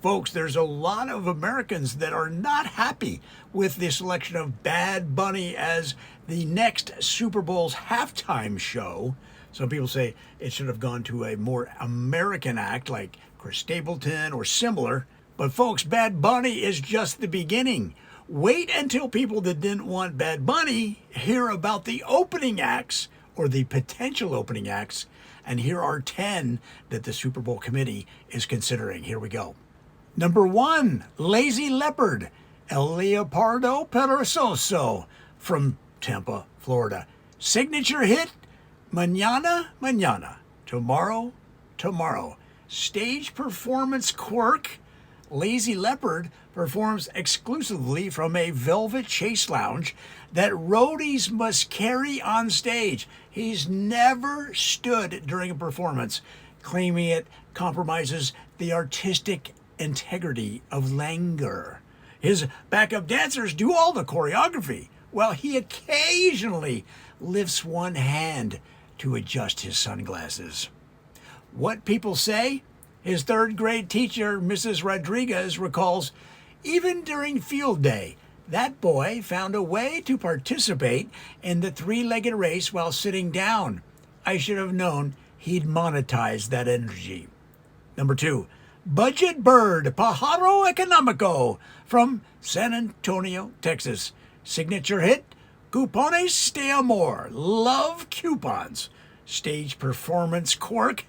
Folks, there's a lot of Americans that are not happy with the selection of Bad Bunny as the next Super Bowl's halftime show. Some people say it should have gone to a more American act like Chris Stapleton or similar. But folks, Bad Bunny is just the beginning. Wait until people that didn't want Bad Bunny hear about the opening acts or the potential opening acts. And here are 10 that the Super Bowl committee is considering. Here we go. Number 1, Lazy Leopard, El Leopardo Perezoso from Tampa, Florida. Signature hit, Mañana, Mañana, Tomorrow, Tomorrow. Stage performance quirk, Lazy Leopard performs exclusively from a velvet chase lounge that roadies must carry on stage. He's never stood during a performance, claiming it compromises the artistic integrity of Langer. His backup dancers do all the choreography, while he occasionally lifts one hand to adjust his sunglasses. What people say? His third grade teacher, Mrs. Rodriguez, recalls, even during field day, that boy found a way to participate in the three-legged race while sitting down. I should have known he'd monetize that energy. Number 2, Budget Bird, Pájaro Económico from San Antonio, Texas. Signature hit, Cupones de Amor, Love Coupons. Stage performance quirk,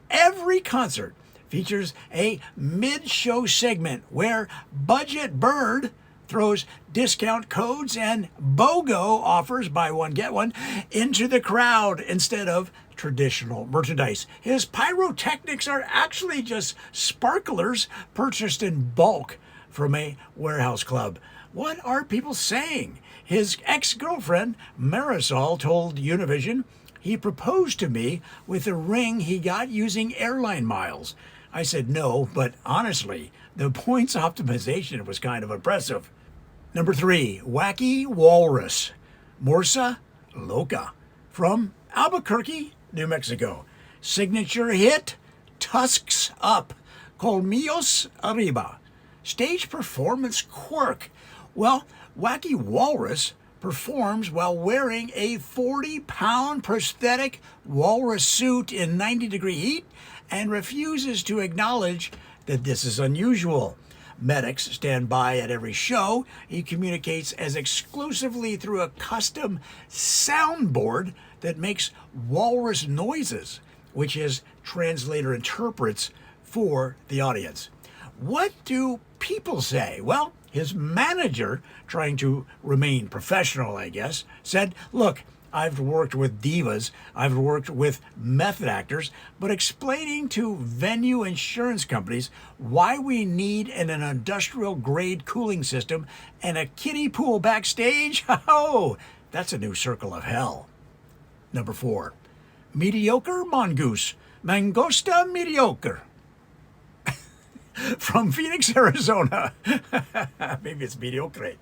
every concert features a mid-show segment where Budget Bird throws discount codes and BOGO offers, buy one, get one, into the crowd instead of traditional merchandise. His pyrotechnics are actually just sparklers purchased in bulk from a warehouse club. What are people saying? His ex-girlfriend, Marisol, told Univision he proposed to me with a ring he got using airline miles. I said no, but honestly, the points optimization was kind of impressive. Number 3, Wacky Walrus, Morsa Loca from Albuquerque, New Mexico. Signature hit, Tusks Up, Colmillos Arriba. Stage performance quirk. Well, Wacky Walrus performs while wearing a 40-pound prosthetic walrus suit in 90-degree heat and refuses to acknowledge that this is unusual. Medics stand by at every show. He communicates as exclusively through a custom soundboard that makes walrus noises, which his translator interprets for the audience. What do people say? Well, his manager, trying to remain professional, I guess, said, look, I've worked with divas, I've worked with method actors, but explaining to venue insurance companies why we need an industrial-grade cooling system and a kiddie pool backstage, oh, that's a new circle of hell. Number 4, Mediocre Mongoose, Mangosta Mediocre. From Phoenix, Arizona. Maybe it's mediocre.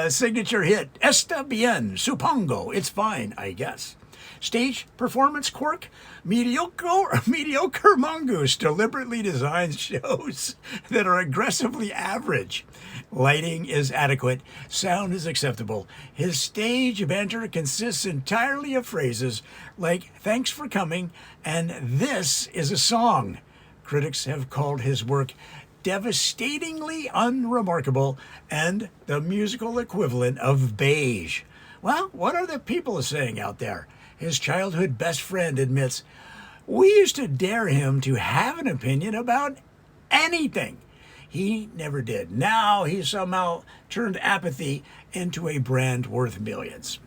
Signature hit, Está bien, supongo. It's fine, I guess. Stage performance quirk, mediocre mongoose deliberately designs shows that are aggressively average. Lighting is adequate, sound is acceptable. His stage banter consists entirely of phrases like, thanks for coming, and this is a song. Critics have called his work devastatingly unremarkable and the musical equivalent of beige. Well, what are the people saying out there? His childhood best friend admits, we used to dare him to have an opinion about anything. He never did. Now he somehow turned apathy into a brand worth millions.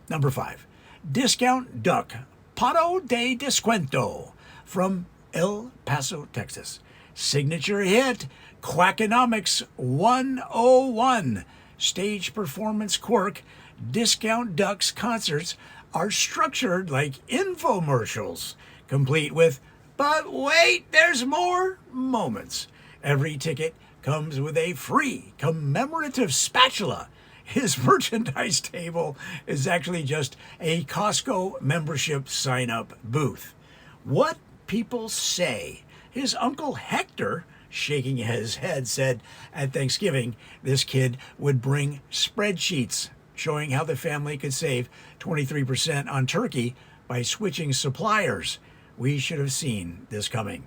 Number 5, Discount Duck, Pato de Descuento from El Paso, Texas. Signature hit, Quackonomics 101. Stage performance quirk, Discount Duck's concerts are structured like infomercials, complete with, but wait, there's more moments. Every ticket comes with a free commemorative spatula. His merchandise table is actually just a Costco membership sign-up booth. What people say? His uncle Hector shaking his head, said at Thanksgiving this kid would bring spreadsheets showing how the family could save 23% on turkey by switching suppliers. We should have seen this coming.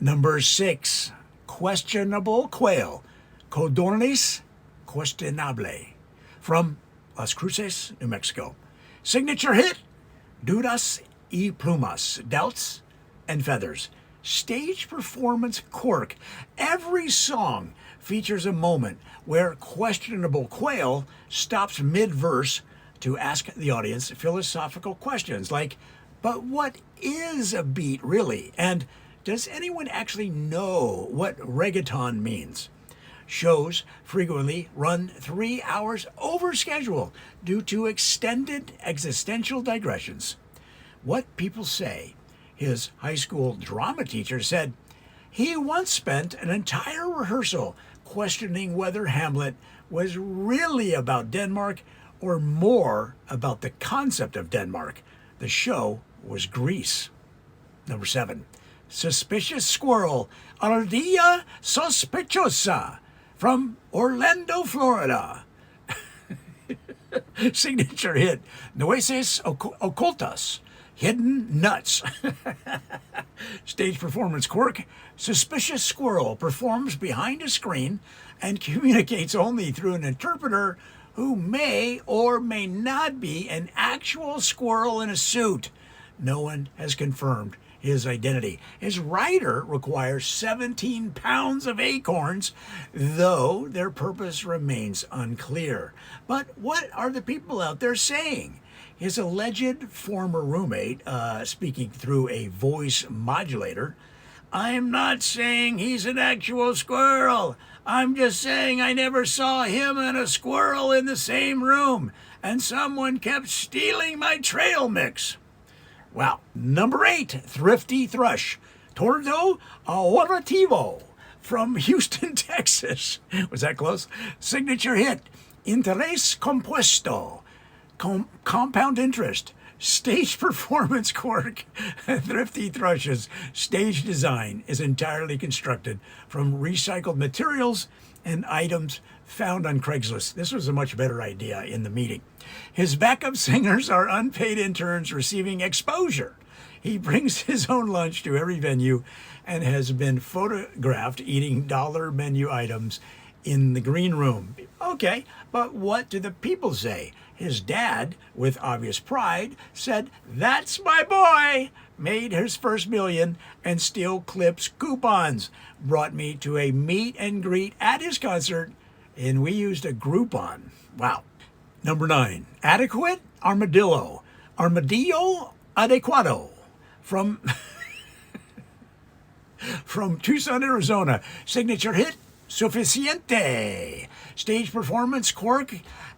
Number 6, questionable quail. Codorniz questionable. From Las Cruces, New Mexico. Signature hit, Dudas y Plumas, Doubts and Feathers. Stage performance quirk. Every song features a moment where questionable quail stops mid-verse to ask the audience philosophical questions like, but what is a beat really? And does anyone actually know what reggaeton means? Shows frequently run 3 hours over schedule due to extended existential digressions. What People Say. His high school drama teacher said he once spent an entire rehearsal questioning whether Hamlet was really about Denmark or more about the concept of Denmark. The show was Greece. Number 7, Suspicious Squirrel, Ardilla Sospechosa, from Orlando, Florida. Signature hit, Nueces Ocultas, Hidden Nuts. Stage performance quirk, Suspicious Squirrel performs behind a screen and communicates only through an interpreter who may or may not be an actual squirrel in a suit. No one has confirmed his identity. His rider requires 17 pounds of acorns, though their purpose remains unclear. But what are the people out there saying? His alleged former roommate, speaking through a voice modulator, I'm not saying he's an actual squirrel. I'm just saying I never saw him and a squirrel in the same room, and someone kept stealing my trail mix. Wow. Number 8, Thrifty Thrush, Tordo Ahorrativo, from Houston, Texas. Was that close? Signature hit, Interés Compuesto, Compound Interest. Stage performance quirk. Thrifty Thrush's stage design is entirely constructed from recycled materials and items found on Craigslist. This was a much better idea in the meeting. His backup singers are unpaid interns receiving exposure. He brings his own lunch to every venue and has been photographed eating dollar menu items in the green room. Okay, but what do the people say? His dad, with obvious pride, said, "That's my boy." Made his first million and still clips coupons. Brought me to a meet and greet at his concert, and we used a Groupon. Wow. Number 9, Adequate Armadillo, Armadillo Adecuado, from Tucson, Arizona. Signature hit, Suficiente. Stage performance quirk,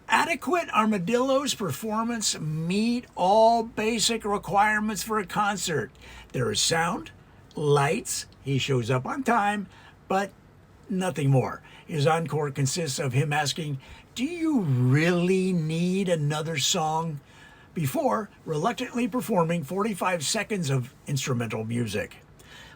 Adequate Armadillo's performance meet all basic requirements for a concert. There is sound, lights, he shows up on time, but nothing more. His encore consists of him asking, "Do you really need another song?" before reluctantly performing 45 seconds of instrumental music.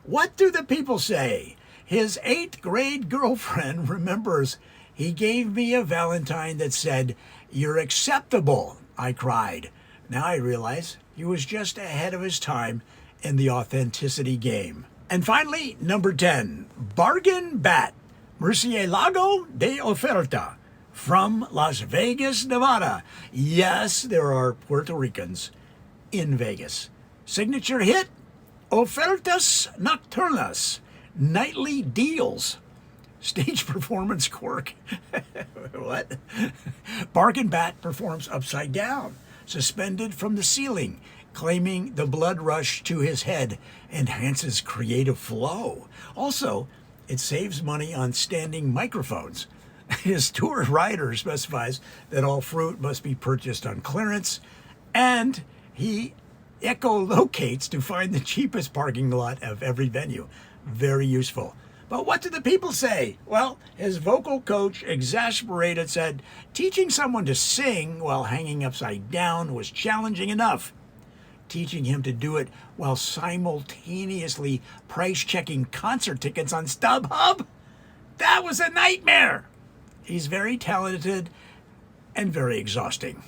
What do the people say? His 8th grade girlfriend remembers, "He gave me a Valentine that said, 'You're acceptable,'" I cried. Now I realize he was just ahead of his time in the authenticity game. And finally, number 10, Bargain Bat, Murcielago de Oferta, from Las Vegas, Nevada. Yes, there are Puerto Ricans in Vegas. Signature hit, Ofertas Nocturnas, Nightly Deals. Stage performance quirk. What? Bargain Bat performs upside down, suspended from the ceiling, claiming the blood rush to his head enhances creative flow. Also, it saves money on standing microphones. His tour rider specifies that all fruit must be purchased on clearance, and he echolocates to find the cheapest parking lot of every venue. Very useful. But what do the people say? Well, his vocal coach, exasperated, said teaching someone to sing while hanging upside down was challenging enough. teaching him to do it while simultaneously price checking concert tickets on StubHub. That was a nightmare. He's very talented and very exhausting.